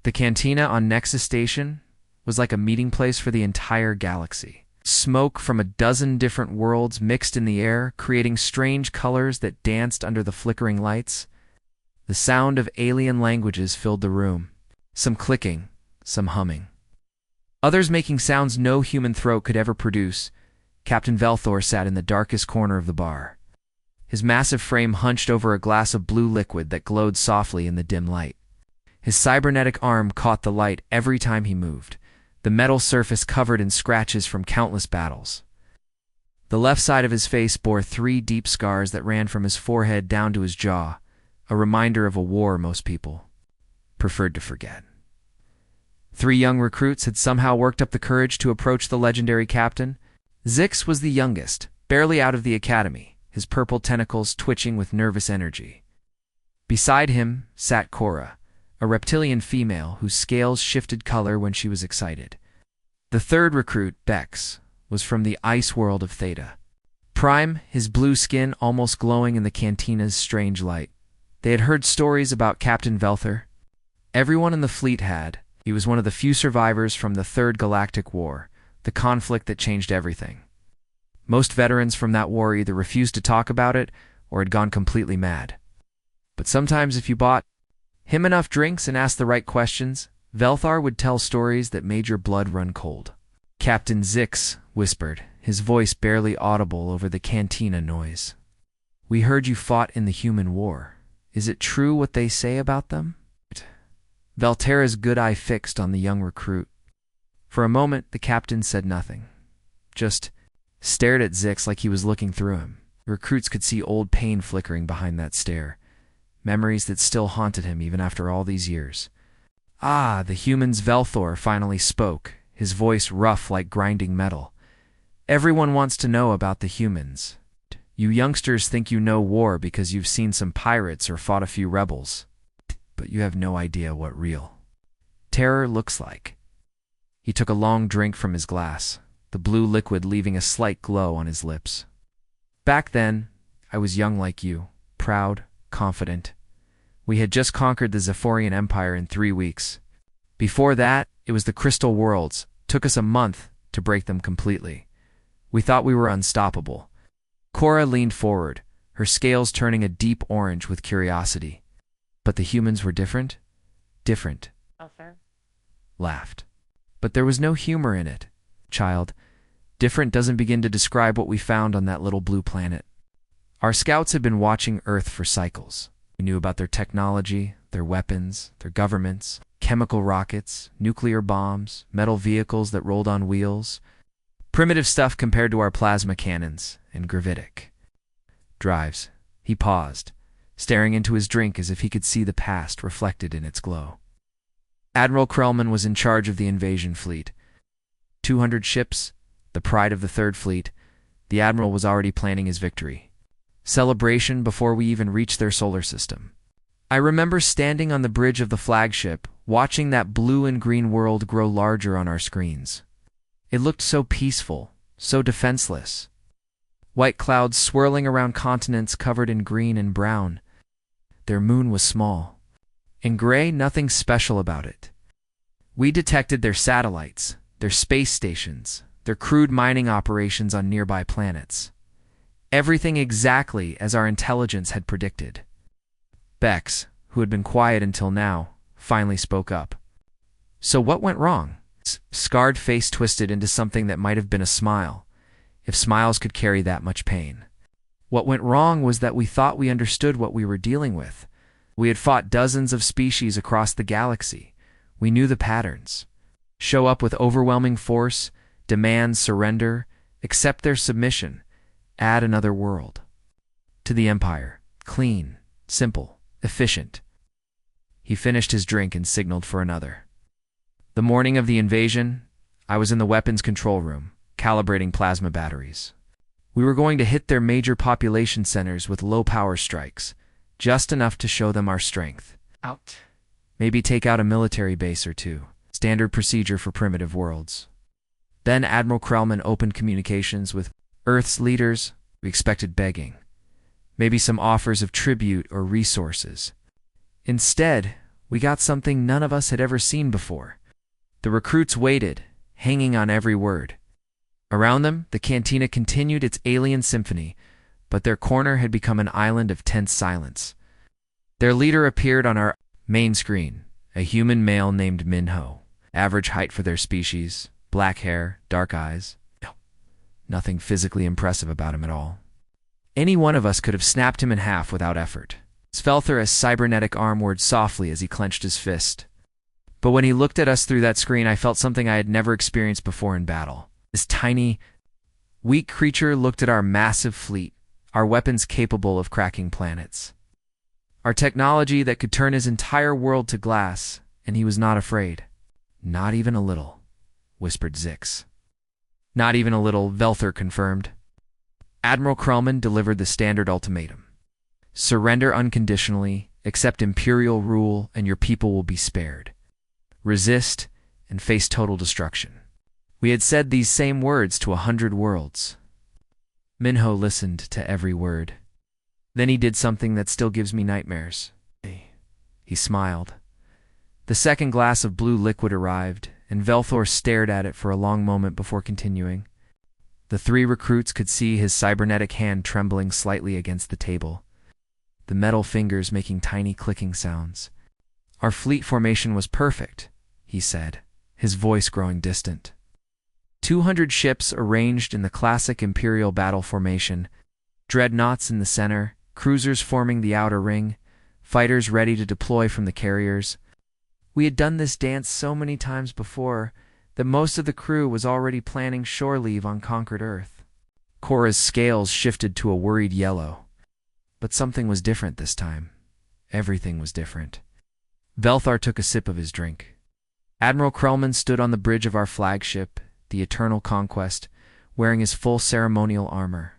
The cantina on Nexus Station was like a meeting place for the entire galaxy. Smoke from a dozen different worlds mixed in the air, creating strange colors that danced under the flickering lights. The sound of alien languages filled the room, some clicking, some humming. Others making sounds no human throat could ever produce. Captain Velthor sat in the darkest corner of the bar, his massive frame hunched over a glass of blue liquid that glowed softly in the dim light. His cybernetic arm caught the light every time he moved, the metal surface covered in scratches from countless battles. The left side of his face bore 3 deep scars that ran from his forehead down to his jaw, a reminder of a war most people preferred to forget. 3 young recruits had somehow worked up the courage to approach the legendary captain. Zix was the youngest, barely out of the academy, his purple tentacles twitching with nervous energy. Beside him sat Cora, a reptilian female whose scales shifted color when she was excited. The 3rd recruit, Bex, was from the ice world of Theta. Prime, his blue skin almost glowing in the cantina's strange light. They had heard stories about Captain Velthor. Everyone in the fleet had. He was one of the few survivors from the Third Galactic War, the conflict that changed everything. Most veterans from that war either refused to talk about it or had gone completely mad. But sometimes if you bought him enough drinks and asked the right questions, Velthar would tell stories that made your blood run cold. Captain Zix whispered, his voice barely audible over the cantina noise. "We heard you fought in the human war. Is it true what they say about them?" Valterra's good eye fixed on the young recruit. For a moment, the captain said nothing, just stared at Zix like he was looking through him. The recruits could see old pain flickering behind that stare, memories that still haunted him even after all these years. "Ah," the human's Velthor finally spoke, his voice rough like grinding metal. "Everyone wants to know about the humans. You youngsters think you know war because you've seen some pirates or fought a few rebels. But you have no idea what real terror looks like." He took a long drink from his glass, the blue liquid leaving a slight glow on his lips. "Back then, I was young like you, proud, confident. We had just conquered the Zephorian Empire in 3 weeks. Before that, it was the Crystal Worlds. Took us a month to break them completely. We thought we were unstoppable." Cora leaned forward, her scales turning a deep orange with curiosity. "But the humans were different?" "Different." Author laughed. "But there was no humor in it, child. Different doesn't begin to describe what we found on that little blue planet. Our scouts had been watching Earth for cycles. We knew about their technology, their weapons, their governments, chemical rockets, nuclear bombs, metal vehicles that rolled on wheels. Primitive stuff compared to our plasma cannons and gravitic drives." He paused, staring into his drink as if he could see the past reflected in its glow. Admiral Krellman was in charge of the invasion fleet. 200 ships, the pride of the Third Fleet. The Admiral was already planning his victory. Celebration before we even reached their solar system. I remember standing on the bridge of the flagship, watching that blue and green world grow larger on our screens. It looked so peaceful, so defenseless. White clouds swirling around continents covered in green and brown. Their moon was small. In gray, nothing special about it. We detected their satellites, their space stations, their crude mining operations on nearby planets. Everything exactly as our intelligence had predicted. Bex, who had been quiet until now, finally spoke up. "So what went wrong?" Scarred face twisted into something that might have been a smile, if smiles could carry that much pain. "What went wrong was that we thought we understood what we were dealing with. We had fought dozens of species across the galaxy. We knew the patterns. Show up with overwhelming force, demand surrender, accept their submission, add another world. To the Empire. Clean, simple, efficient." He finished his drink and signaled for another. The morning of the invasion, I was in the weapons control room, calibrating plasma batteries. We were going to hit their major population centers with low-power strikes, just enough to show them our strength. Out. Maybe take out a military base or two, standard procedure for primitive worlds. Then Admiral Krellman opened communications with Earth's leaders. We expected begging, maybe some offers of tribute or resources. Instead, We got something none of us had ever seen before. The recruits waited, hanging on every word. Around them, the cantina continued its alien symphony, but their corner had become an island of tense silence. Their leader appeared on our main screen, a human male named Minho, average height for their species, black hair, dark eyes. Nothing physically impressive about him at all. Any one of us could have snapped him in half without effort. Svelthor's cybernetic arm whirred softly as he clenched his fist. But when he looked at us through that screen, I felt something I had never experienced before in battle. This tiny, weak creature looked at our massive fleet, our weapons capable of cracking planets, our technology that could turn his entire world to glass, and he was not afraid. Not even a little, whispered Zix. Not even a little, Velthor confirmed. Admiral Krellman delivered the standard ultimatum. Surrender unconditionally, accept Imperial rule, and your people will be spared. Resist, and face total destruction. We had said these same words to 100 worlds. Minho listened to every word. Then he did something that still gives me nightmares. He smiled. The second glass of blue liquid arrived, and Velthor stared at it for a long moment before continuing. The three recruits could see his cybernetic hand trembling slightly against the table, the metal fingers making tiny clicking sounds. Our fleet formation was perfect, he said, his voice growing distant. 200 ships arranged in the classic Imperial battle formation, dreadnoughts in the center, cruisers forming the outer ring, fighters ready to deploy from the carriers. We had done this dance so many times before that most of the crew was already planning shore leave on conquered Earth. Cora's scales shifted to a worried yellow. But something was different this time. Everything was different. Velthor took a sip of his drink. Admiral Krellman stood on the bridge of our flagship, the Eternal Conquest, wearing his full ceremonial armor.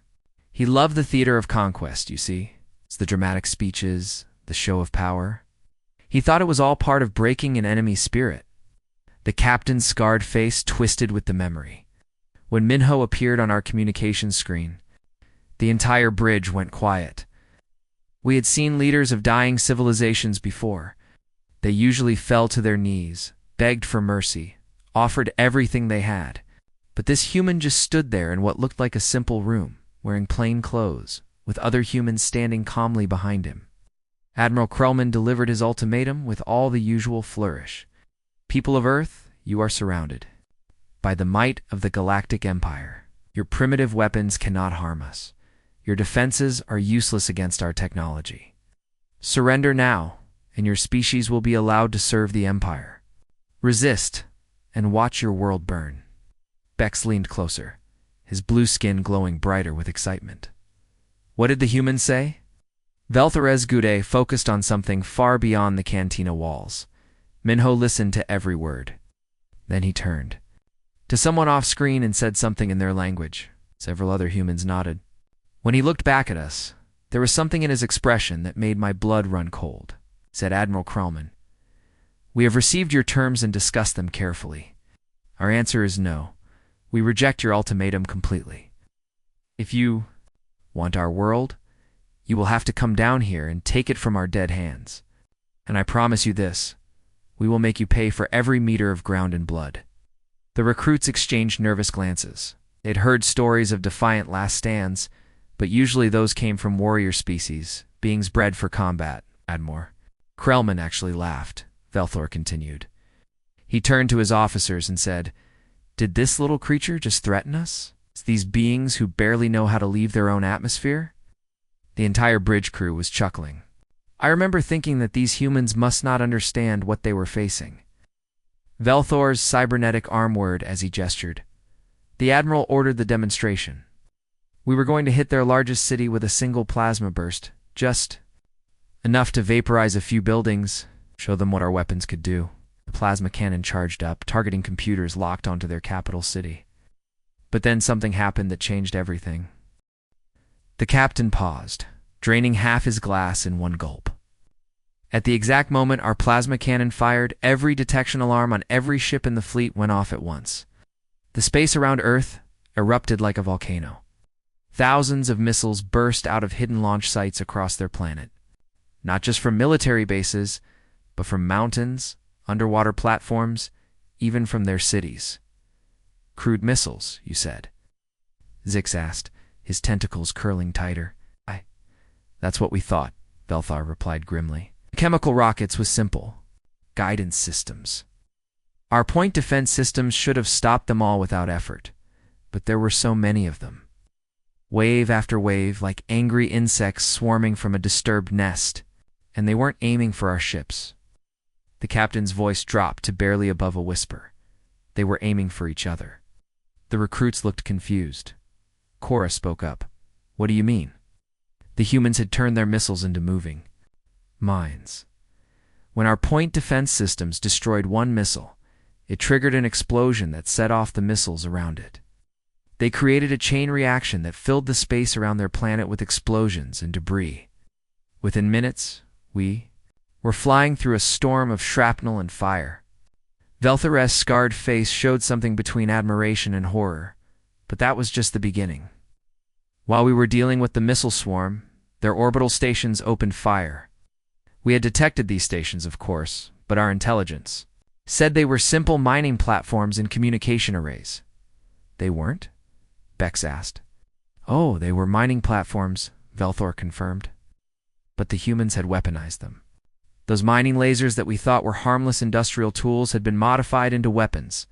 He loved the theater of conquest, you see. It's the dramatic speeches, the show of power. He thought it was all part of breaking an enemy's spirit. The captain's scarred face twisted with the memory. When Minho appeared on our communications screen, the entire bridge went quiet. We had seen leaders of dying civilizations before. They usually fell to their knees, begged for mercy, offered everything they had. But this human just stood there in what looked like a simple room, wearing plain clothes, with other humans standing calmly behind him. Admiral Krellman delivered his ultimatum with all the usual flourish. People of Earth, you are surrounded. By the might of the Galactic Empire, your primitive weapons cannot harm us. Your defenses are useless against our technology. Surrender now, and your species will be allowed to serve the Empire. Resist, and watch your world burn. Bex leaned closer, his blue skin glowing brighter with excitement. What did the human say? Velthor's Gude focused on something far beyond the cantina walls. Minho listened to every word. Then he turned to someone off-screen and said something in their language. Several other humans nodded. When he looked back at us, there was something in his expression that made my blood run cold, said Admiral Krellman. We have received your terms and discussed them carefully. Our answer is no. We reject your ultimatum completely. If you want our world, you will have to come down here and take it from our dead hands. And I promise you this, we will make you pay for every meter of ground and blood. The recruits exchanged nervous glances. They'd heard stories of defiant last stands, but usually those came from warrior species, beings bred for combat, Admor. Krellman actually laughed, Velthor continued. He turned to his officers and said, Did this little creature just threaten us? It's these beings who barely know how to leave their own atmosphere? The entire bridge crew was chuckling. I remember thinking that these humans must not understand what they were facing. Velthor's cybernetic arm whirred as he gestured. The Admiral ordered the demonstration. We were going to hit their largest city with a single plasma burst, just enough to vaporize a few buildings, show them what our weapons could do. The plasma cannon charged up, targeting computers locked onto their capital city. But then something happened that changed everything. The captain paused, draining half his glass in one gulp. At the exact moment our plasma cannon fired, every detection alarm on every ship in the fleet went off at once. The space around Earth erupted like a volcano. Thousands of missiles burst out of hidden launch sites across their planet. Not just from military bases, but from mountains, underwater platforms, even from their cities. Crude missiles, you said? Zix asked, his tentacles curling tighter. That's what we thought, Velthar replied grimly. Chemical rockets was simple. Guidance systems. Our point defense systems should have stopped them all without effort, but there were so many of them. Wave after wave, like angry insects swarming from a disturbed nest, and they weren't aiming for our ships. The captain's voice dropped to barely above a whisper. They were aiming for each other. The recruits looked confused. Cora spoke up. What do you mean? The humans had turned their missiles into moving mines. When our point defense systems destroyed one missile, it triggered an explosion that set off the missiles around it. They created a chain reaction that filled the space around their planet with explosions and debris. Within minutes, we were flying through a storm of shrapnel and fire. Velthar's scarred face showed something between admiration and horror, but that was just the beginning. While we were dealing with the missile swarm, their orbital stations opened fire. We had detected these stations, of course, but our intelligence said they were simple mining platforms and communication arrays. They weren't? Bex asked. Oh, they were mining platforms, Velthor confirmed. But the humans had weaponized them. Those mining lasers that we thought were harmless industrial tools had been modified into weapons,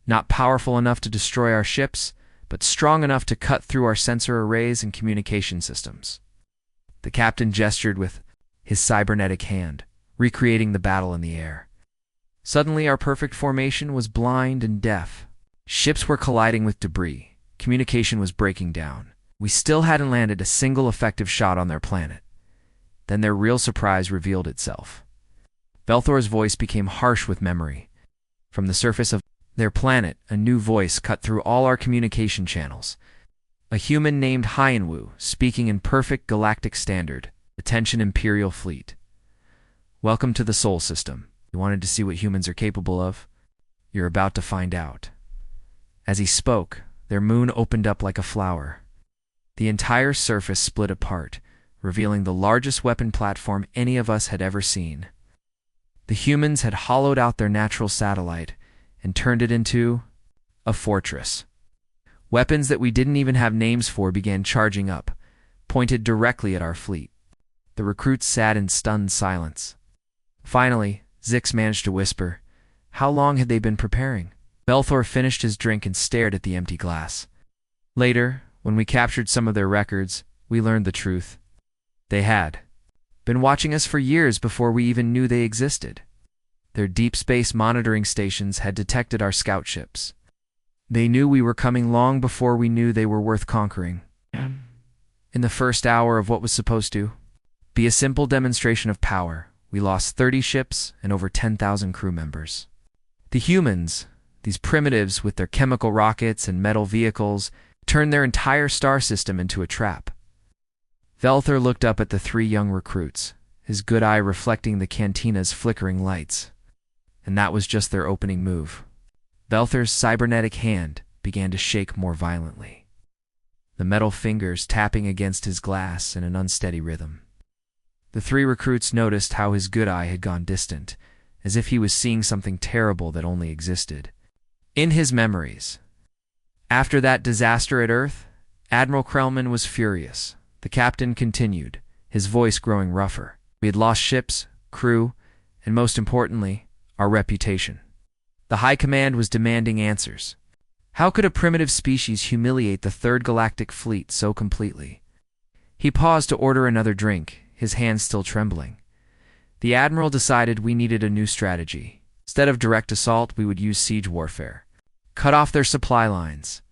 not powerful enough to destroy our ships, but strong enough to cut through our sensor arrays and communication systems. The captain gestured with his cybernetic hand, recreating the battle in the air. Suddenly, our perfect formation was blind and deaf. Ships were colliding with debris. Communication was breaking down. We still hadn't landed a single effective shot on their planet. Then their real surprise revealed itself. Velthor's voice became harsh with memory. From the surface of their planet, a new voice cut through all our communication channels. A human named Hyenwu, speaking in perfect galactic standard. Attention Imperial Fleet. Welcome to the Sol System. You wanted to see what humans are capable of? You're about to find out. As he spoke, their moon opened up like a flower. The entire surface split apart, revealing the largest weapon platform any of us had ever seen. The humans had hollowed out their natural satellite and turned it into a fortress. Weapons that we didn't even have names for began charging up, pointed directly at our fleet. The recruits sat in stunned silence. Finally, Zix managed to whisper, "How long had they been preparing?" Velthor finished his drink and stared at the empty glass. Later, when we captured some of their records, we learned the truth. They had been watching us for years before we even knew they existed. Their deep space monitoring stations had detected our scout ships. They knew we were coming long before we knew they were worth conquering. In the first hour of what was supposed to be a simple demonstration of power, we lost 30 ships and over 10,000 crew members. The humans, these primitives with their chemical rockets and metal vehicles, turned their entire star system into a trap. Velthor looked up at the three young recruits, his good eye reflecting the cantina's flickering lights. And that was just their opening move. Velthor's cybernetic hand began to shake more violently, the metal fingers tapping against his glass in an unsteady rhythm. The three recruits noticed how his good eye had gone distant, as if he was seeing something terrible that only existed in his memories. After that disaster at Earth, Admiral Krellman was furious. The captain continued, his voice growing rougher. We had lost ships, crew, and most importantly, our reputation. The High Command was demanding answers. How could a primitive species humiliate the Third Galactic Fleet so completely? He paused to order another drink, his hands still trembling. The Admiral decided we needed a new strategy. Instead of direct assault, we would use siege warfare. Cut off their supply lines,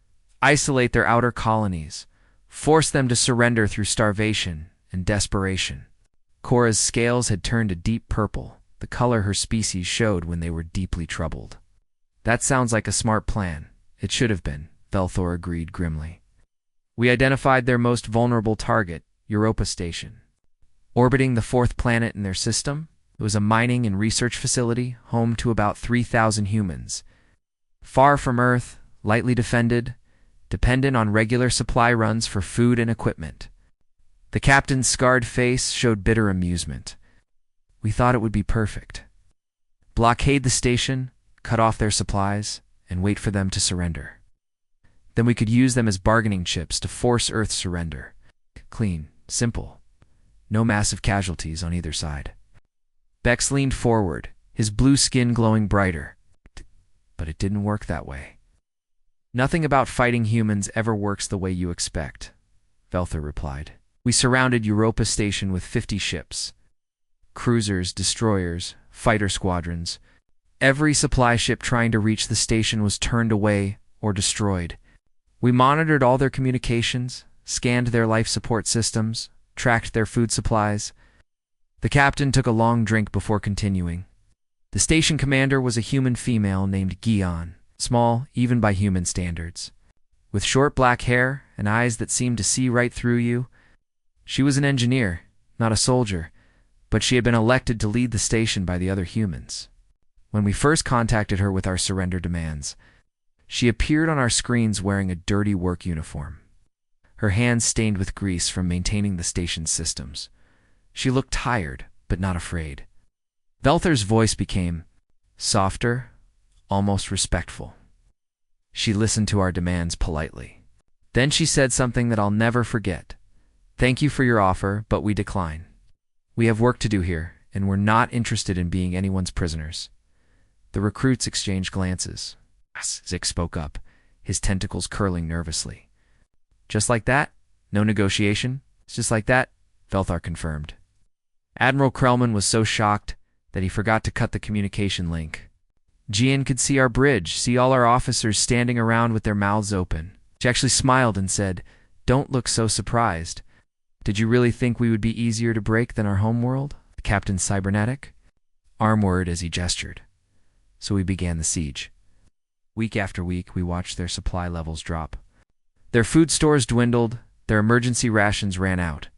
isolate their outer colonies, force them to surrender through starvation and desperation. Cora's scales had turned a deep purple, the color her species showed when they were deeply troubled. That sounds like a smart plan. It should have been, Velthor agreed grimly. We identified their most vulnerable target, Europa Station. Orbiting the fourth planet in their system, it was a mining and research facility home to about 3,000 humans. Far from Earth, lightly defended, dependent on regular supply runs for food and equipment. The captain's scarred face showed bitter amusement. We thought it would be perfect. blockade the station, cut off their supplies, and wait for them to surrender. Then we could use them as bargaining chips to force Earth's surrender. Clean, simple. No massive casualties on either side. Bex leaned forward, his blue skin glowing brighter. But it didn't work that way. Nothing about fighting humans ever works the way you expect, Velther replied. We surrounded Europa Station with 50 ships. Cruisers, destroyers, fighter squadrons. Every supply ship trying to reach the station was turned away or destroyed. We monitored all their communications, scanned their life support systems, tracked their food supplies. The captain took a long drink before continuing. The station commander was a human female named Gion, small even by human standards. With short black hair and eyes that seemed to see right through you. She was an engineer, not a soldier, but she had been elected to lead the station by the other humans. When we first contacted her with our surrender demands, she appeared on our screens wearing a dirty work uniform. Her hands stained with grease from maintaining the station's systems. She looked tired, but not afraid. Velther's voice became softer, almost respectful. She listened to our demands politely. Then she said something that I'll never forget. Thank you for your offer, but we decline. We have work to do here, and we're not interested in being anyone's prisoners. The recruits exchanged glances. Zik spoke up, his tentacles curling nervously. Just like that? No negotiation? It's just like that? Velthar confirmed. Admiral Krellman was so shocked that he forgot to cut the communication link. Jian could see our bridge, see all our officers standing around with their mouths open. She actually smiled and said, "Don't look so surprised. Did you really think we would be easier to break than our homeworld?" The captain's cybernetic armored as he gestured. So we began the siege. Week after week, we watched their supply levels drop. Their food stores dwindled, their emergency rations ran out.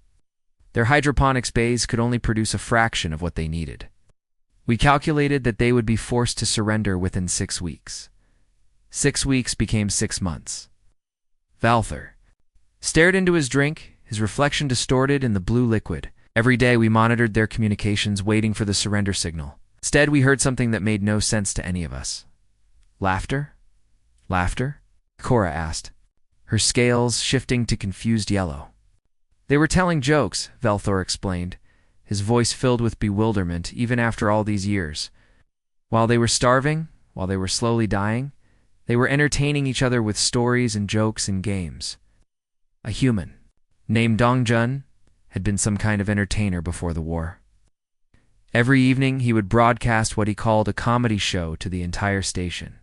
Their hydroponics bays could only produce a fraction of what they needed. We calculated that they would be forced to surrender within 6 weeks. 6 weeks became 6 months. Valther stared into his drink, his reflection distorted in the blue liquid. Every day we monitored their communications, waiting for the surrender signal. Instead, we heard something that made no sense to any of us. Laughter? Laughter? Cora asked, her scales shifting to confused yellow. They were telling jokes, Velthor explained, his voice filled with bewilderment even after all these years. While they were starving, while they were slowly dying, they were entertaining each other with stories and jokes and games. A human, named Dongjun, had been some kind of entertainer before the war. Every evening he would broadcast what he called a comedy show to the entire station.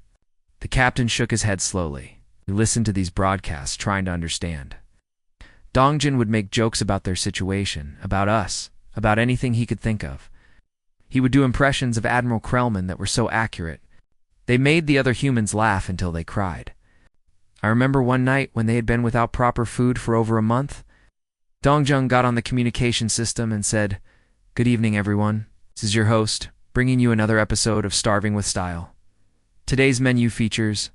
The captain shook his head slowly. He listened to these broadcasts, trying to understand. Dongjun would make jokes about their situation, about us, about anything he could think of. He would do impressions of Admiral Krellman that were so accurate. They made the other humans laugh until they cried. I remember one night when they had been without proper food for over a month. Dongjun got on the communication system and said, "Good evening, everyone. This is your host, bringing you another episode of Starving with Style. Today's menu features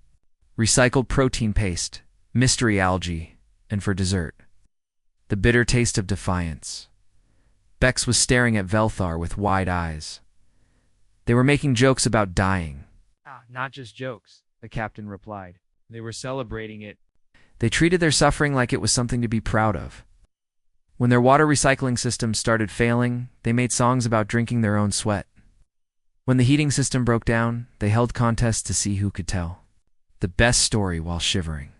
recycled protein paste, mystery algae, and for dessert, the bitter taste of defiance." Bex was staring at Velthar with wide eyes. They were making jokes about dying. Not just jokes, the captain replied. They were celebrating it. They treated their suffering like it was something to be proud of. When their water recycling system started failing, they made songs about drinking their own sweat. When the heating system broke down, they held contests to see who could tell the best story while shivering.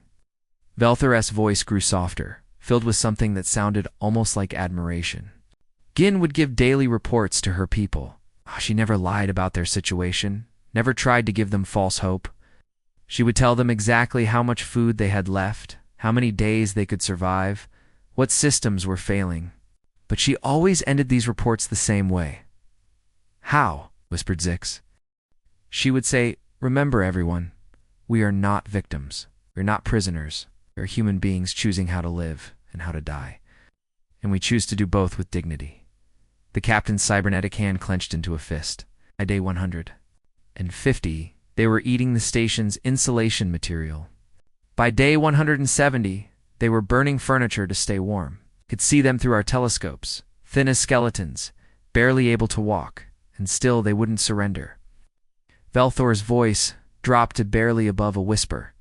Velthar's voice grew softer, filled with something that sounded almost like admiration. Gin would give daily reports to her people. She never lied about their situation, never tried to give them false hope. She would tell them exactly how much food they had left, how many days they could survive, what systems were failing. But she always ended these reports the same way. "How?" whispered Zix. She would say, "Remember, everyone, we are not victims. We're not prisoners. We are human beings choosing how to live and how to die. And we choose to do both with dignity." The captain's cybernetic hand clenched into a fist. By day 150, they were eating the station's insulation material. By day 170, they were burning furniture to stay warm. Could see them through our telescopes, thin as skeletons, barely able to walk, and still they wouldn't surrender. Velthor's voice dropped to barely above a whisper.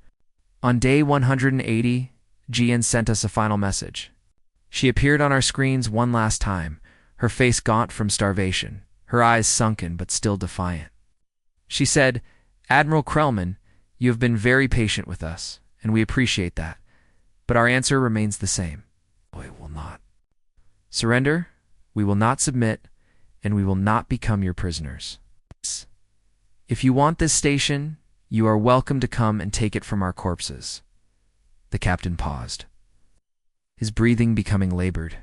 On day 180, Gian sent us a final message. She appeared on our screens one last time, her face gaunt from starvation, her eyes sunken but still defiant. She said, "Admiral Krellman, you have been very patient with us, and we appreciate that. But our answer remains the same. We will not surrender, we will not submit, and we will not become your prisoners. If you want this station, you are welcome to come and take it from our corpses." The captain paused, his breathing becoming labored.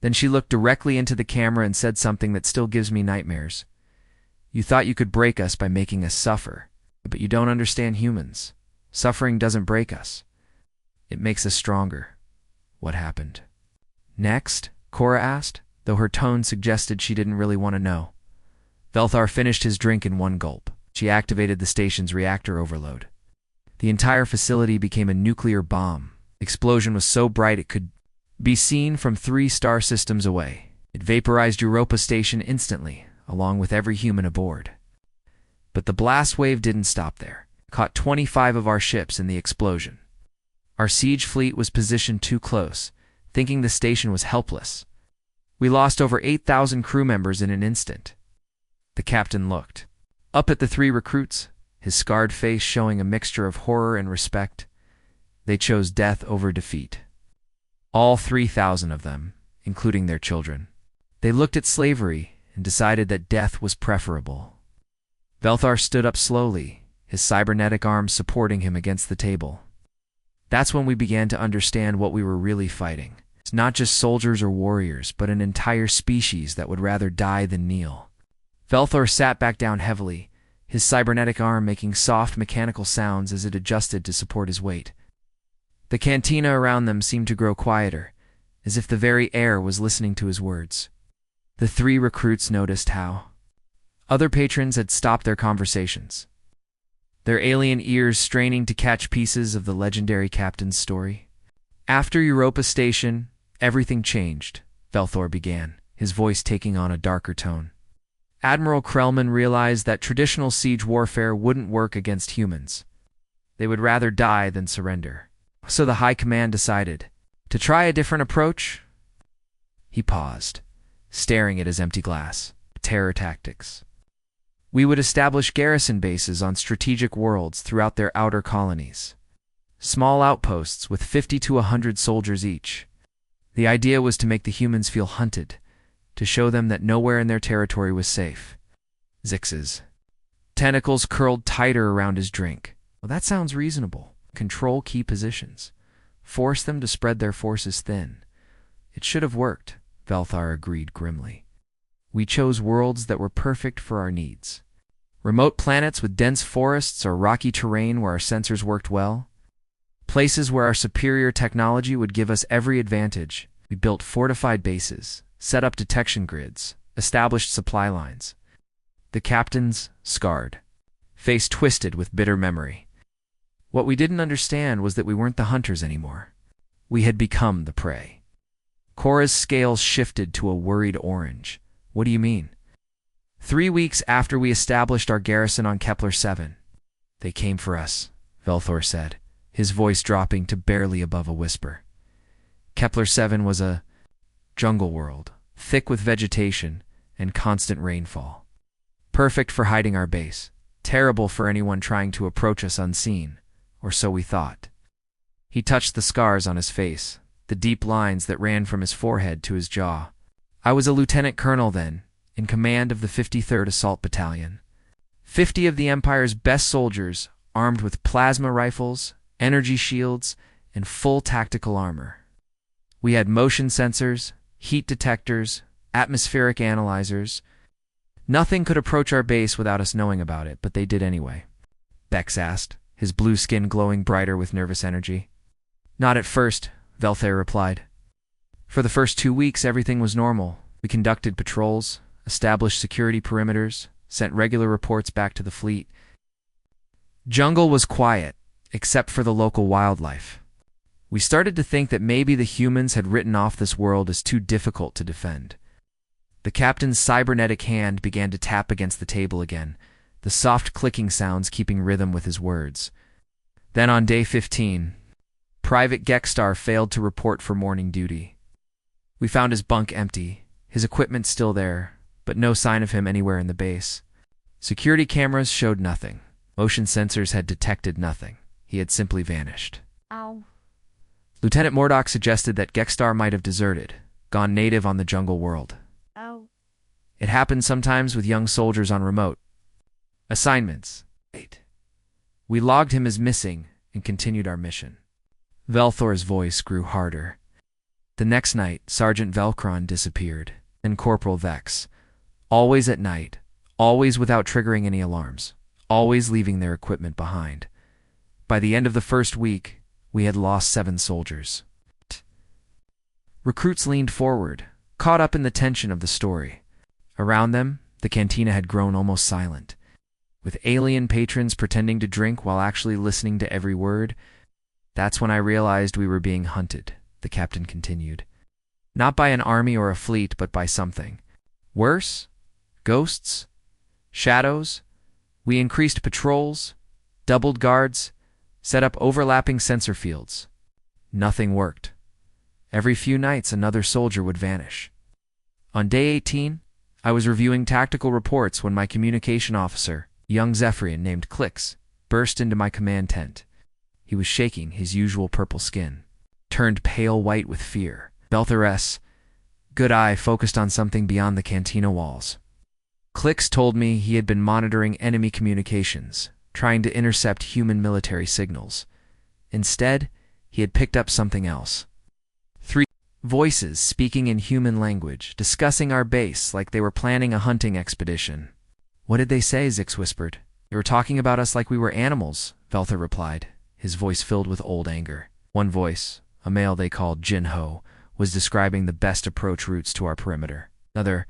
Then she looked directly into the camera and said something that still gives me nightmares. "You thought you could break us by making us suffer, but you don't understand humans. Suffering doesn't break us. It makes us stronger." What happened next? Cora asked, though her tone suggested she didn't really want to know. Velthar finished his drink in one gulp. She activated the station's reactor overload. The entire facility became a nuclear bomb. The explosion was so bright it could be seen from 3 star systems away. It vaporized Europa Station instantly, along with every human aboard. But the blast wave didn't stop there. It caught 25 of our ships in the explosion. Our siege fleet was positioned too close, thinking the station was helpless. We lost over 8,000 crew members in an instant. The captain looked up at the 3 recruits, his scarred face showing a mixture of horror and respect. They chose death over defeat. All 3,000 of them, including their children. They looked at slavery and decided that death was preferable. Velthar stood up slowly, his cybernetic arms supporting him against the table. That's when we began to understand what we were really fighting. It's not just soldiers or warriors, but an entire species that would rather die than kneel. Velthor sat back down heavily, his cybernetic arm making soft mechanical sounds as it adjusted to support his weight. The cantina around them seemed to grow quieter, as if the very air was listening to his words. The 3 recruits noticed how other patrons had stopped their conversations, their alien ears straining to catch pieces of the legendary captain's story. "After Europa Station, everything changed," Velthor began, his voice taking on a darker tone. "Admiral Krellman realized that traditional siege warfare wouldn't work against humans. They would rather die than surrender. So the High Command decided to try a different approach." He paused, staring at his empty glass. "Terror tactics. We would establish garrison bases on strategic worlds throughout their outer colonies. Small outposts with 50 to 100 soldiers each. The idea was to make the humans feel hunted, to show them that nowhere in their territory was safe." Zix's tentacles curled tighter around his drink. "Well, that sounds reasonable. Control key positions. Force them to spread their forces thin. It should have worked," Velthar agreed grimly. "We chose worlds that were perfect for our needs. Remote planets with dense forests or rocky terrain where our sensors worked well. Places where our superior technology would give us every advantage. We built fortified bases, set up detection grids, established supply lines." The captain's scarred face twisted with bitter memory. What we didn't understand was that we weren't the hunters anymore. We had become the prey. Cora's scales shifted to a worried orange. "What do you mean?" 3 weeks after we established our garrison on Kepler 7. "They came for us," Velthor said, his voice dropping to barely above a whisper. Kepler 7 was a jungle world, thick with vegetation and constant rainfall. Perfect for hiding our base, terrible for anyone trying to approach us unseen, or so we thought. He touched the scars on his face, the deep lines that ran from his forehead to his jaw. "I was a lieutenant colonel then, in command of the 53rd Assault Battalion. 50 of the Empire's best soldiers, armed with plasma rifles, energy shields, and full tactical armor. We had motion sensors, heat detectors, atmospheric analyzers. Nothing could approach our base without us knowing about it, but they did anyway." Bex asked, his blue skin glowing brighter with nervous energy. "Not at first," Velthar replied. "For the first 2 weeks, everything was normal. We conducted patrols, established security perimeters, sent regular reports back to the fleet. Jungle was quiet, except for the local wildlife. We started to think that maybe the humans had written off this world as too difficult to defend." The captain's cybernetic hand began to tap against the table again, the soft clicking sounds keeping rhythm with his words. Then on day 15, Private Gexstar failed to report for morning duty. We found his bunk empty, his equipment still there, but no sign of him anywhere in the base. Security cameras showed nothing. Motion sensors had detected nothing. He had simply vanished. Ow. Lieutenant Murdoch suggested that Gexstar might have deserted, gone native on the jungle world. Ow. It happened sometimes with young soldiers on remote assignments. We logged him as missing and continued our mission. Velthor's voice grew harder. The next night, Sergeant Velcron disappeared, and Corporal Vex. Always at night, always without triggering any alarms, always leaving their equipment behind. By the end of the first week, we had lost 7 soldiers. Recruits leaned forward, caught up in the tension of the story. Around them, the cantina had grown almost silent. With alien patrons pretending to drink while actually listening to every word, that's when I realized we were being hunted, the captain continued. Not by an army or a fleet, but by something. Worse? Ghosts? Shadows? We increased patrols, doubled guards, set up overlapping sensor fields. Nothing worked. Every few nights, another soldier would vanish. On day 18, I was reviewing tactical reports when my communication officer, young Zephyrian named Clicks, burst into my command tent. He was shaking, his usual purple skin turned pale white with fear. Belthor's good eye focused on something beyond the cantina walls. Clicks told me he had been monitoring enemy communications, trying to intercept human military signals. Instead, he had picked up something else. 3 voices speaking in human language, discussing our base like they were planning a hunting expedition. What did they say? Zix whispered. They were talking about us like we were animals, Velthor replied, his voice filled with old anger. One voice, a male they called Jin Ho, was describing the best approach routes to our perimeter. Another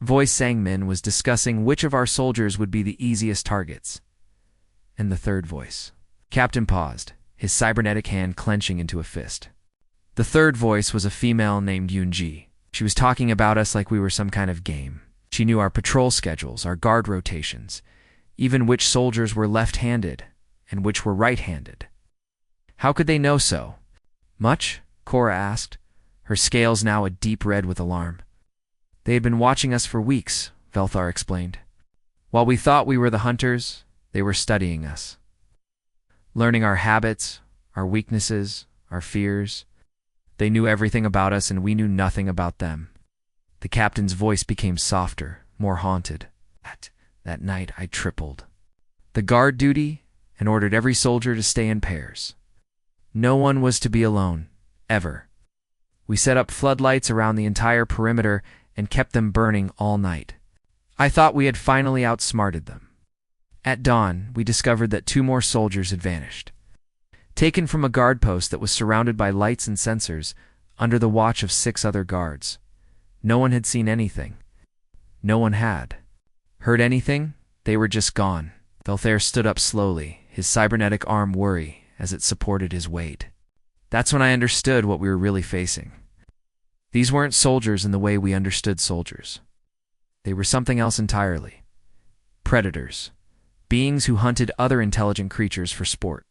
voice, Sangmin, was discussing which of our soldiers would be the easiest targets. And the third voice. Captain paused, his cybernetic hand clenching into a fist. The third voice was a female named Yunji. She was talking about us like we were some kind of game. She knew our patrol schedules, our guard rotations, even which soldiers were left-handed and which were right-handed. How could they know so? Much? Cora asked, her scales now a deep red with alarm. They had been watching us for weeks, Velthar explained. While we thought we were the hunters, they were studying us. Learning our habits, our weaknesses, our fears. They knew everything about us and we knew nothing about them. The captain's voice became softer, more haunted. That night I tripled the guard duty and ordered every soldier to stay in pairs. No one was to be alone, ever. We set up floodlights around the entire perimeter and kept them burning all night. I thought we had finally outsmarted them. At dawn, we discovered that 2 more soldiers had vanished. Taken from a guard post that was surrounded by lights and sensors, under the watch of 6 other guards. No one had seen anything. No one had heard anything. They were just gone. Velthar stood up slowly, his cybernetic arm worry as it supported his weight. That's when I understood what we were really facing. These weren't soldiers in the way we understood soldiers. They were something else entirely. Predators. Beings who hunted other intelligent creatures for sport.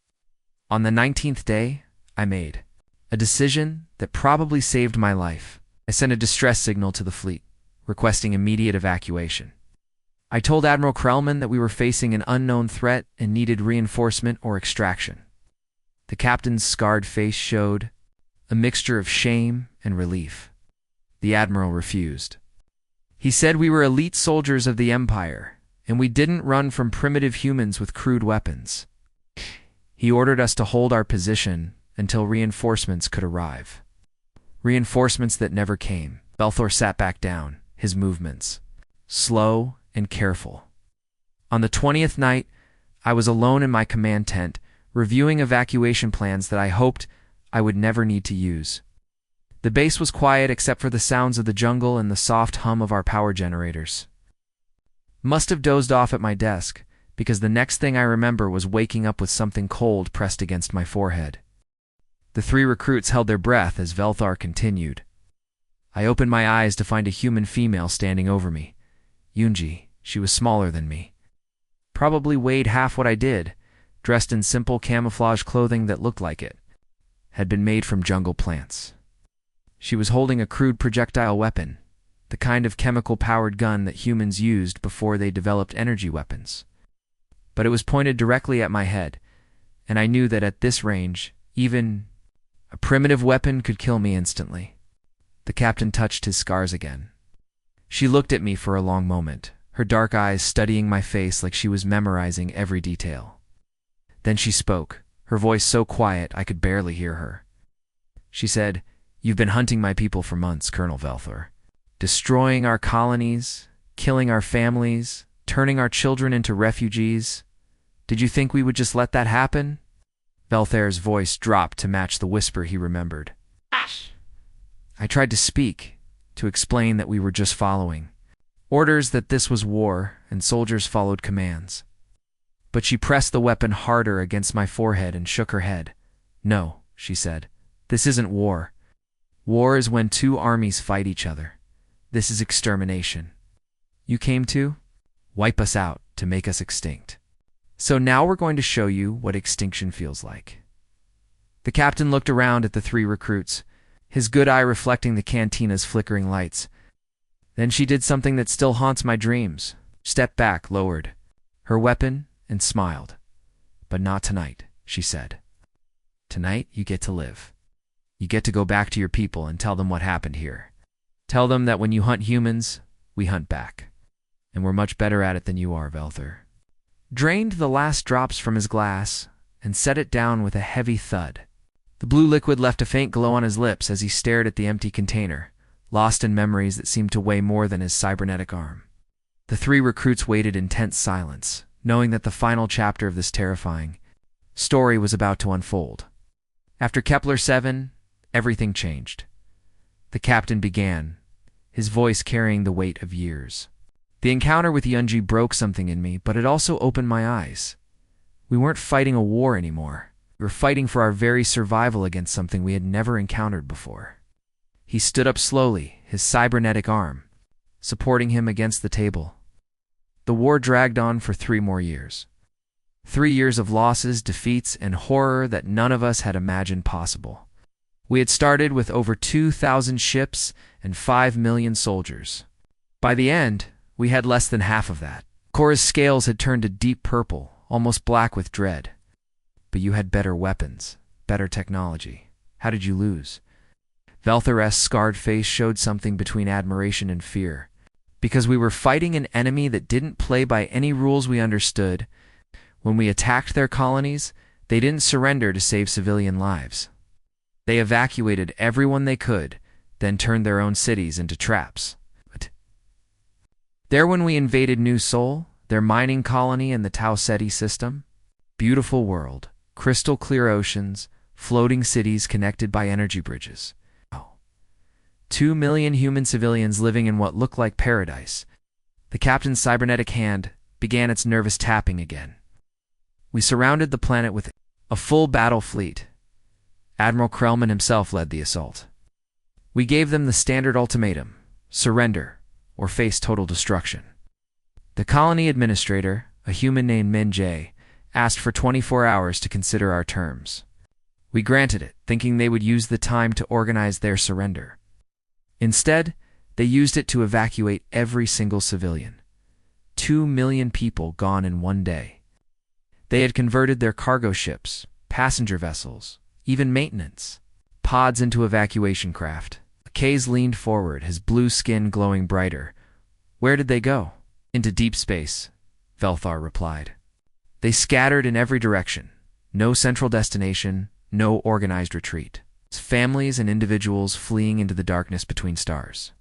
On the 19th day, I made a decision that probably saved my life. I sent a distress signal to the fleet, requesting immediate evacuation. I told Admiral Krellman that we were facing an unknown threat and needed reinforcement or extraction. The captain's scarred face showed a mixture of shame and relief. The Admiral refused. He said we were elite soldiers of the Empire, and we didn't run from primitive humans with crude weapons. He ordered us to hold our position until reinforcements could arrive. Reinforcements that never came. Velthor sat back down, his movements slow and careful. On the 20th night, I was alone in my command tent, reviewing evacuation plans that I hoped I would never need to use. The base was quiet except for the sounds of the jungle and the soft hum of our power generators. Must have dozed off at my desk, because the next thing I remember was waking up with something cold pressed against my forehead. The 3 recruits held their breath as Velthar continued. I opened my eyes to find a human female standing over me. Yunji, she was smaller than me. probably weighed half what I did, dressed in simple camouflage clothing that looked like it had been made from jungle plants. She was holding a crude projectile weapon, the kind of chemical-powered gun that humans used before they developed energy weapons. But it was pointed directly at my head, and I knew that at this range, even a primitive weapon could kill me instantly. The captain touched his scars again. She looked at me for a long moment, her dark eyes studying my face like she was memorizing every detail. Then she spoke, her voice so quiet I could barely hear her. She said, "You've been hunting my people for months, Colonel Velthor. Destroying our colonies, killing our families, turning our children into refugees. Did you think we would just let that happen?" Velthor's voice dropped to match the whisper he remembered. "Ash!" I tried to speak, to explain that we were just following orders, that this was war, and soldiers followed commands. But she pressed the weapon harder against my forehead and shook her head. "No," she said, "this isn't war. War is when two armies fight each other. This is extermination. You came to wipe us out, to make us extinct. So now we're going to show you what extinction feels like." The captain looked around at the three recruits, his good eye reflecting the cantina's flickering lights. Then she did something that still haunts my dreams. Stepped back, lowered her weapon, and smiled. "But not tonight," she said. "Tonight you get to live. You get to go back to your people and tell them what happened here. Tell them that when you hunt humans, we hunt back. And we're much better at it than you are, Velthor." Drained the last drops from his glass and set it down with a heavy thud. The blue liquid left a faint glow on his lips as he stared at the empty container, lost in memories that seemed to weigh more than his cybernetic arm. The three recruits waited in tense silence, knowing that the final chapter of this terrifying story was about to unfold. After Kepler 7, everything changed. The captain began, his voice carrying the weight of years. "The encounter with Yunji broke something in me, but it also opened my eyes. We weren't fighting a war anymore. We were fighting for our very survival against something we had never encountered before." He stood up slowly, his cybernetic arm supporting him against the table. The war dragged on for 3 more years. 3 years of losses, defeats, and horror that none of us had imagined possible. We had started with over 2,000 ships and 5 million soldiers. By the end, we had less than half of that. Korra's scales had turned a deep purple, almost black with dread. "But you had better weapons, better technology. How did you lose?" Velthor's scarred face showed something between admiration and fear. "Because we were fighting an enemy that didn't play by any rules we understood. When we attacked their colonies, they didn't surrender to save civilian lives. They evacuated everyone they could, then turned their own cities into traps. There when we invaded New Sol, their mining colony in the Tau Ceti system. Beautiful world, crystal clear oceans, floating cities connected by energy bridges. 2 million human civilians living in what looked like paradise." The captain's cybernetic hand began its nervous tapping again. "We surrounded the planet with a full battle fleet. Admiral Krellman himself led the assault. We gave them the standard ultimatum: surrender or face total destruction. The colony administrator, a human named Min Jae, asked for 24 hours to consider our terms. We granted it, thinking they would use the time to organize their surrender. Instead, they used it to evacuate every single civilian. 2 million people gone in one day. They had converted their cargo ships, passenger vessels, even maintenance pods into evacuation craft." Kays leaned forward, his blue skin glowing brighter. "Where did they go?" "Into deep space," Velthor replied. "They scattered in every direction. No central destination, no organized retreat. Families and individuals fleeing into the darkness between stars.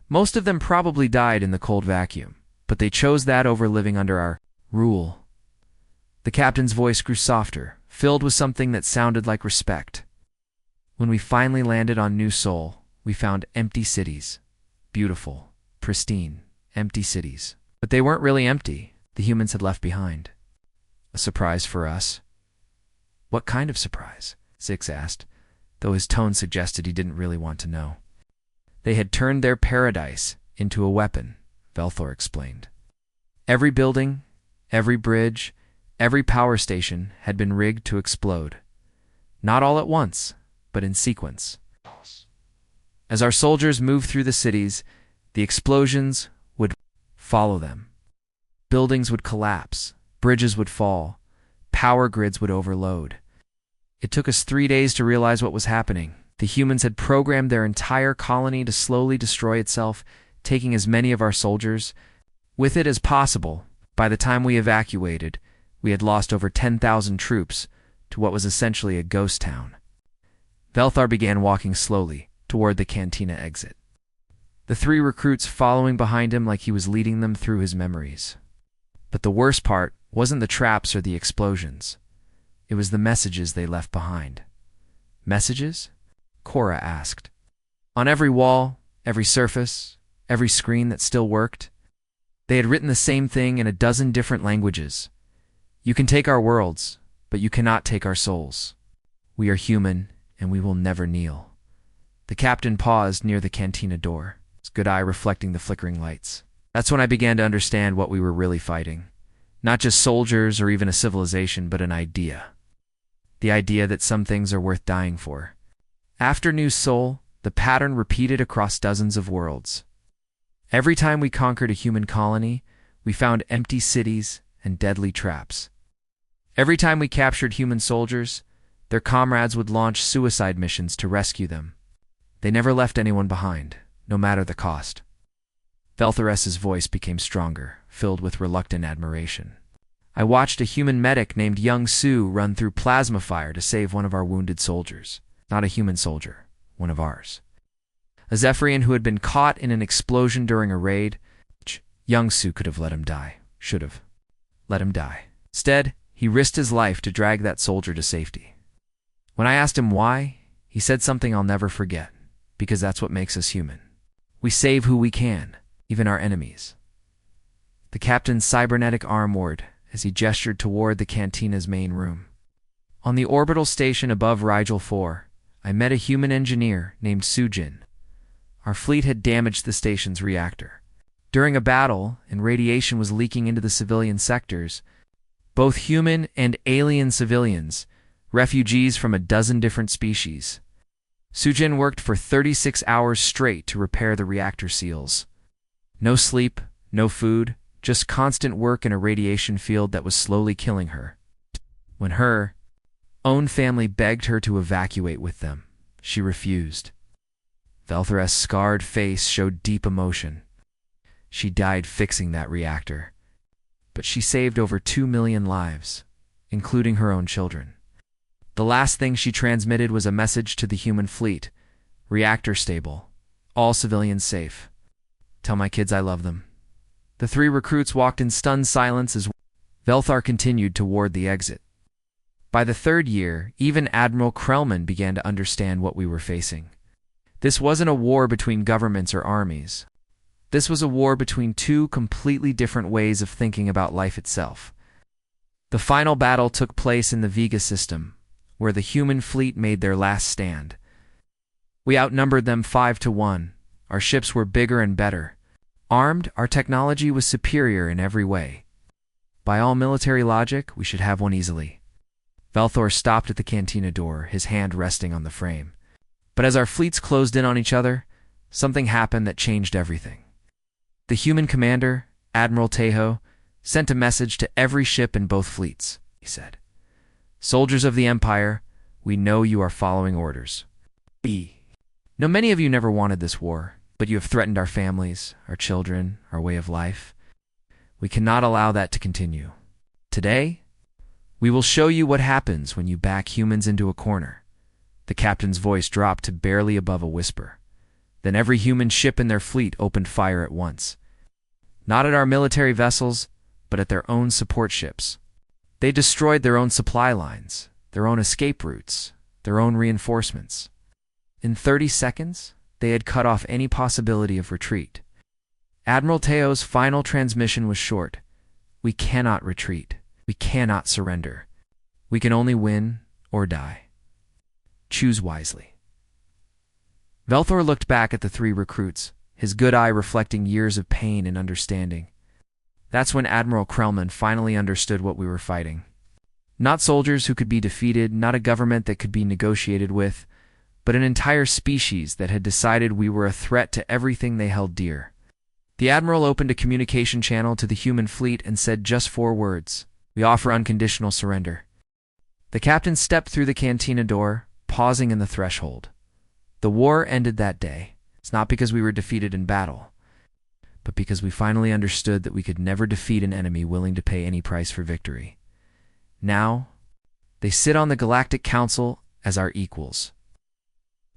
Most of them probably died in the cold vacuum, but they chose that over living under our rule." The captain's voice grew softer, filled with something that sounded like respect. "When we finally landed on New Sol, we found empty cities. Beautiful, pristine, empty cities. But they weren't really empty. The humans had left behind. A surprise for us." "What kind of surprise?" Six asked, though his tone suggested he didn't really want to know. "They had turned their paradise into a weapon," Velthor explained. "Every building, Every bridge, every power station had been rigged to explode. Not all at once, but in sequence. As our soldiers moved through the cities, the explosions would follow them. Buildings would collapse, bridges would fall, power grids would overload. It took us 3 days to realize what was happening. The humans had programmed their entire colony to slowly destroy itself, taking as many of our soldiers with it as possible. By the time we evacuated, we had lost over 10,000 troops to what was essentially a ghost town. Velthar began walking slowly toward the cantina exit, the 3 recruits following behind him like he was leading them through his memories. But the worst part wasn't the traps or the explosions. It was the messages they left behind. Messages? Cora asked. On every wall, every surface, every screen that still worked, they had written the same thing in a dozen different languages. You can take our worlds, but you cannot take our souls. We are human, and we will never kneel. The captain paused near the cantina door, his good eye reflecting the flickering lights. That's when I began to understand what we were really fighting. Not just soldiers or even a civilization, but an idea. The idea that some things are worth dying for. After New Soul, the pattern repeated across dozens of worlds. Every time we conquered a human colony, we found empty cities and deadly traps. Every time we captured human soldiers, their comrades would launch suicide missions to rescue them. They never left anyone behind, no matter the cost. Velthar's voice became stronger, filled with reluctant admiration. I watched a human medic named Young Su run through plasma fire to save one of our wounded soldiers. Not a human soldier, one of ours. A Zephyrian who had been caught in an explosion during a raid. Young Su could have let him die. Should have. Let him die. Instead, he risked his life to drag that soldier to safety. When I asked him why, he said something I'll never forget. Because that's what makes us human. We save who we can, even our enemies. The captain's cybernetic arm whirred as he gestured toward the cantina's main room. On the orbital station above Rigel 4, I met a human engineer named Sujin. Our fleet had damaged the station's reactor. During a battle, and radiation was leaking into the civilian sectors, both human and alien civilians, refugees from a dozen different species. Sujin worked for 36 hours straight to repair the reactor seals. No sleep, no food, just constant work in a radiation field that was slowly killing her. When her own family begged her to evacuate with them, she refused. Velthar's scarred face showed deep emotion. She died fixing that reactor, but she saved over 2 million lives, including her own children. The last thing she transmitted was a message to the human fleet. Reactor stable. All civilians safe. Tell my kids I love them. The 3 recruits walked in stunned silence as Velthar continued toward the exit. By the 3rd year, even Admiral Krellman began to understand what we were facing. This wasn't a war between governments or armies. This was a war between 2 completely different ways of thinking about life itself. The final battle took place in the Vega system, where the human fleet made their last stand. We outnumbered them 5-1. Our ships were bigger and better. Armed, our technology was superior in every way. By all military logic, we should have won easily. Velthar stopped at the cantina door, his hand resting on the frame. But as our fleets closed in on each other, something happened that changed everything. The human commander, Admiral Tejo, sent a message to every ship in both fleets. He said, "Soldiers of the Empire, we know you are following orders. Now many of you never wanted this war, but you have threatened our families, our children, our way of life. We cannot allow that to continue. Today, we will show you what happens when you back humans into a corner." The captain's voice dropped to barely above a whisper. Then every human ship in their fleet opened fire at once. Not at our military vessels, but at their own support ships. They destroyed their own supply lines, their own escape routes, their own reinforcements. In 30 seconds, they had cut off any possibility of retreat. Admiral Teo's final transmission was short. We cannot retreat. We cannot surrender. We can only win or die. Choose wisely. Velthar looked back at the 3 recruits, his good eye reflecting years of pain and understanding. That's when Admiral Krellman finally understood what we were fighting. Not soldiers who could be defeated, not a government that could be negotiated with, but an entire species that had decided we were a threat to everything they held dear. The Admiral opened a communication channel to the human fleet and said just 4 words: "We offer unconditional surrender." The captain stepped through the cantina door, pausing in the threshold. The war ended that day. It's not because we were defeated in battle, but because we finally understood that we could never defeat an enemy willing to pay any price for victory. Now, they sit on the Galactic Council as our equals.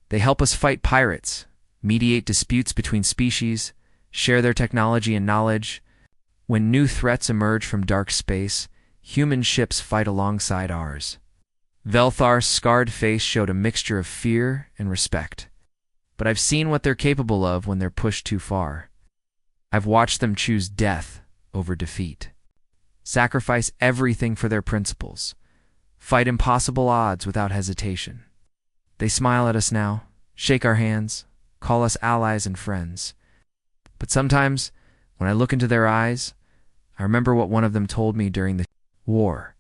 They help us fight pirates, mediate disputes between species, share their technology and knowledge. When new threats emerge from dark space, human ships fight alongside ours. Velthar's scarred face showed a mixture of fear and respect. But I've seen what they're capable of when they're pushed too far. I've watched them choose death over defeat, sacrifice everything for their principles, fight impossible odds without hesitation. They smile at us now, shake our hands, call us allies and friends. But sometimes, when I look into their eyes, I remember what one of them told me during the war.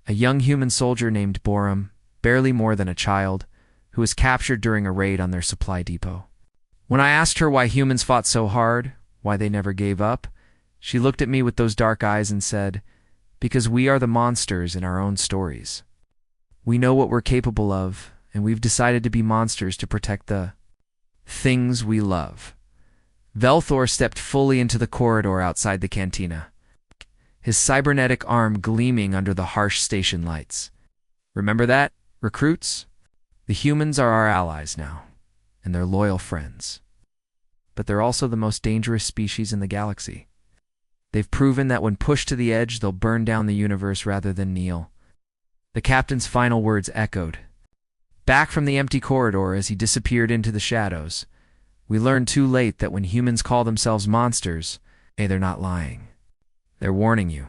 A young human soldier named Borum, barely more than a child, who was captured during a raid on their supply depot. When I asked her why humans fought so hard, why they never gave up, she looked at me with those dark eyes and said, "Because we are the monsters in our own stories. We know what we're capable of, and we've decided to be monsters to protect the things we love." Velthor stepped fully into the corridor outside the cantina, his cybernetic arm gleaming under the harsh station lights. "Remember that, recruits? The humans are our allies now, and they're loyal friends. But they're also the most dangerous species in the galaxy. They've proven that when pushed to the edge, they'll burn down the universe rather than kneel." The captain's final words echoed. Back from the empty corridor as he disappeared into the shadows, we learned too late that when humans call themselves monsters, they're not lying. They're warning you.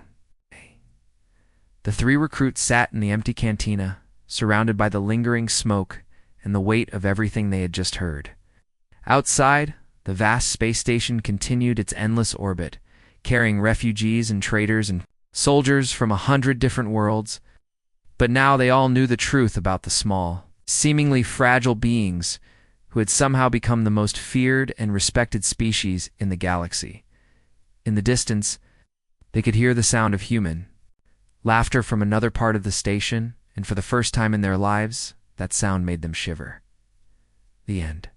The 3 recruits sat in the empty cantina, surrounded by the lingering smoke and the weight of everything they had just heard. Outside, the vast space station continued its endless orbit, carrying refugees and traders and soldiers from 100 different worlds. But now they all knew the truth about the small, seemingly fragile beings who had somehow become the most feared and respected species in the galaxy. In the distance, they could hear the sound of human laughter from another part of the station, and for the first time in their lives, that sound made them shiver. The end.